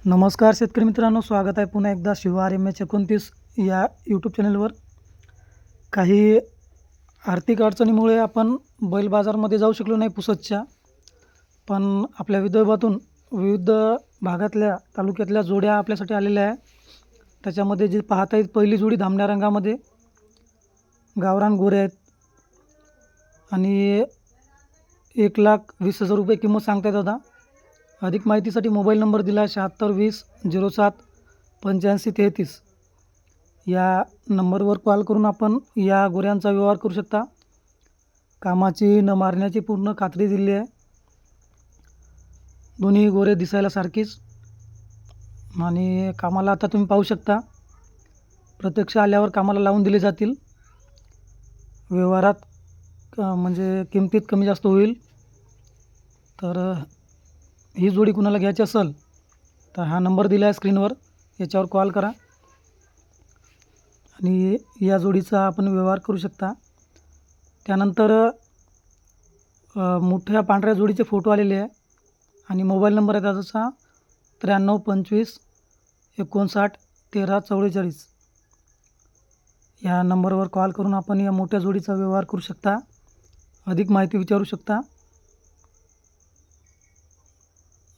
नमस्कार शेतकरी मित्रांनो, स्वागत आहे पुन्हा एकदा शिवार MH29 या यूट्यूब चॅनलवर. काही आर्थिक अडचणीमुळे आपण बैल बाजारमध्ये जाऊ शकलो नाही पुसदच्या, पण आपल्या विदर्भातून विविध भागातल्या तालुक्यातल्या जोड्या आपल्यासाठी आलेल्या आहे. त्याच्यामध्ये जे पाहता येईल, पहिली जोडी धामण्या रंगामध्ये गावरान गोरे आहेत आणि 1,20,000 रुपये किंमत सांगताय दादा. अधिक माहितीसाठी मोबाईल नंबर दिला आहे 7620 07 8533 या नंबरवर कॉल करून आपण या गोऱ्यांचा व्यवहार करू शकता. कामाची न मारण्याची पूर्ण खात्री दिली आहे. दोन्ही गोरे दिसायला सारखीच आणि कामाला आता तुम्ही पाहू शकता, प्रत्यक्ष आल्यावर कामाला लावून दिले जातील. व्यवहारात म्हणजे किमतीत कमी जास्त होईल. तर ही जोडी कुणाला घ्यायची असेल तर हा नंबर दिला आहे स्क्रीनवर, याच्यावर कॉल करा आणि या जोडीचा आपण व्यवहार करू शकता. त्यानंतर मोठ्या पांढऱ्या जोडीचे फोटो आलेले आहे आणि मोबाईल नंबर आहे त्याचा 9325591344. या नंबरवर कॉल करून आपण या मोठ्या जोडीचा व्यवहार करू शकता, अधिक माहिती विचारू शकता.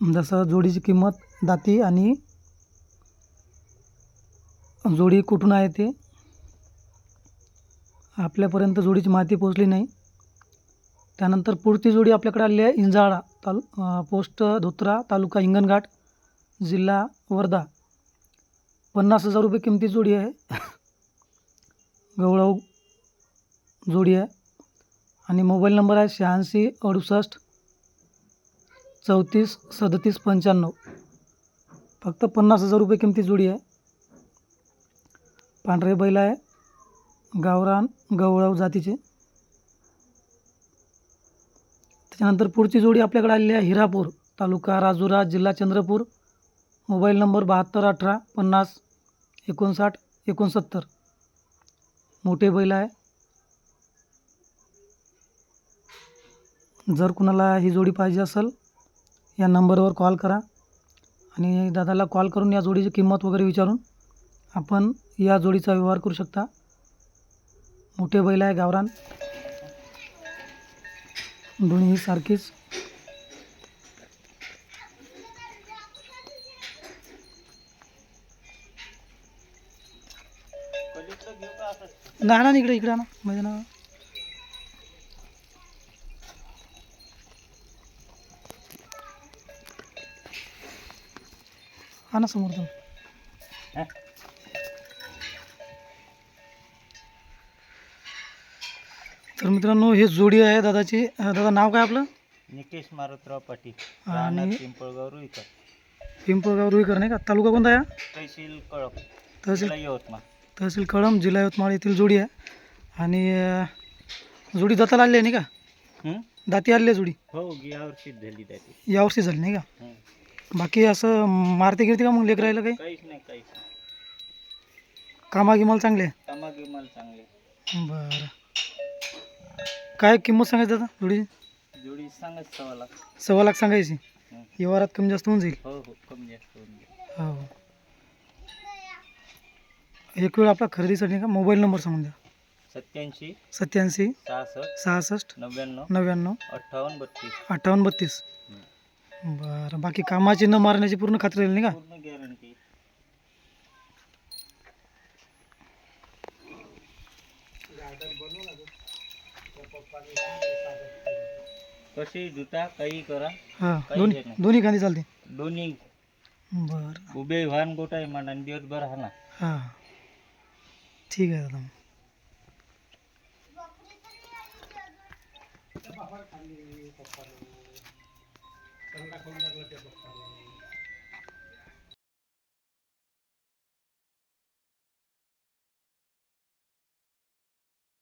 जसं जोडीची किंमत, दाती आणि जोडी कुठून आहे ते. आपल्यापर्यंत जोडीची माहिती पोहोचली नाही. त्यानंतर पुढची जोडी आपल्याकडे आलेली आहे इंजाळा पोस्ट धोत्रा, तालुका हिंगणघाट, जिल्हा वर्धा. 50,000 रुपये किमती जोडी आहे. गवळाऊ जोडी आहे आणि मोबाईल नंबर आहे 8668343795. फक्त 50,000 रुपये किमती जोडी आहे. पांढरे बैल आहे, गावरान गवळाऊ जातीचे. त्याच्यानंतर पुढची जोडी आपल्याकडे आलेली आहे हिरापूर, तालुका राजुरा, जिल्हा चंद्रपूर. Mobile number 7218505969. मोठे बैल आहे. जर कुणाला ही जोडी पाहिजे असेल या नंबरवर कॉल करा आणि दादाला कॉल करून या जोडीची किंमत वगैरे विचारून आपण या जोडीचा व्यवहार करू शकता. मोठे बैल आहे, गावरान, दोन्ही सारखीच. ना इकडे इकडे ना माझ्या ना. हा ना समोर तुम्ही. तर मित्रांनो, ही जोडी आहे दादाची. दादा नाव काय आपलं? निकेश मारुतराव पाटील, आणि पिंपळगाव रुईकर, पिंपळगाव रुईकर नाही का? तालुका कोणता आहे? तहसील कळप, तहसील जिल्हा यवतमाळ. तहसील कळंब, जिल्हा यवतमाळ येथील जोडी आहे. आणि जोडी दाताला आली आहे नाही का? दाती आली आहे जोडी? हो, यावर्षी झाली त्याची. यावर्षी झाली नाही का? बाकी असं मारते गिरते का मग लेकरायला काही? काहीच नाही, काहीच नाही. कामागिमाल चांगले आहे? कामागिमाल चांगले. बरं, काय किंमत सांगायची दादा जोडीची? जोडी सांगत 1.25 लाख. 1.25 लाख सांगायची. व्यवहारात कमी जास्त होऊन जाईल. हो हो, कमी जास्त होऊन जाईल. हो. एक वेळ आपला खरेदीसाठी का मोबाईल नंबर सांगून द्या. 87 87 66 66 99 99 58 32. 58 32. बरं, बाकी कामाची न मारण्याची पूर्ण खात्री राहील नाही का? पूर्ण गॅरंटी. कशी जुटा काही करा, हां, काही दोन्ही नाही. दोन्ही गाणी चालते. दोन्ही बरं, उभे वाहन गोटा आहे म्हणा, दिवसभर हा ना. हां, ठीक आहे दादा.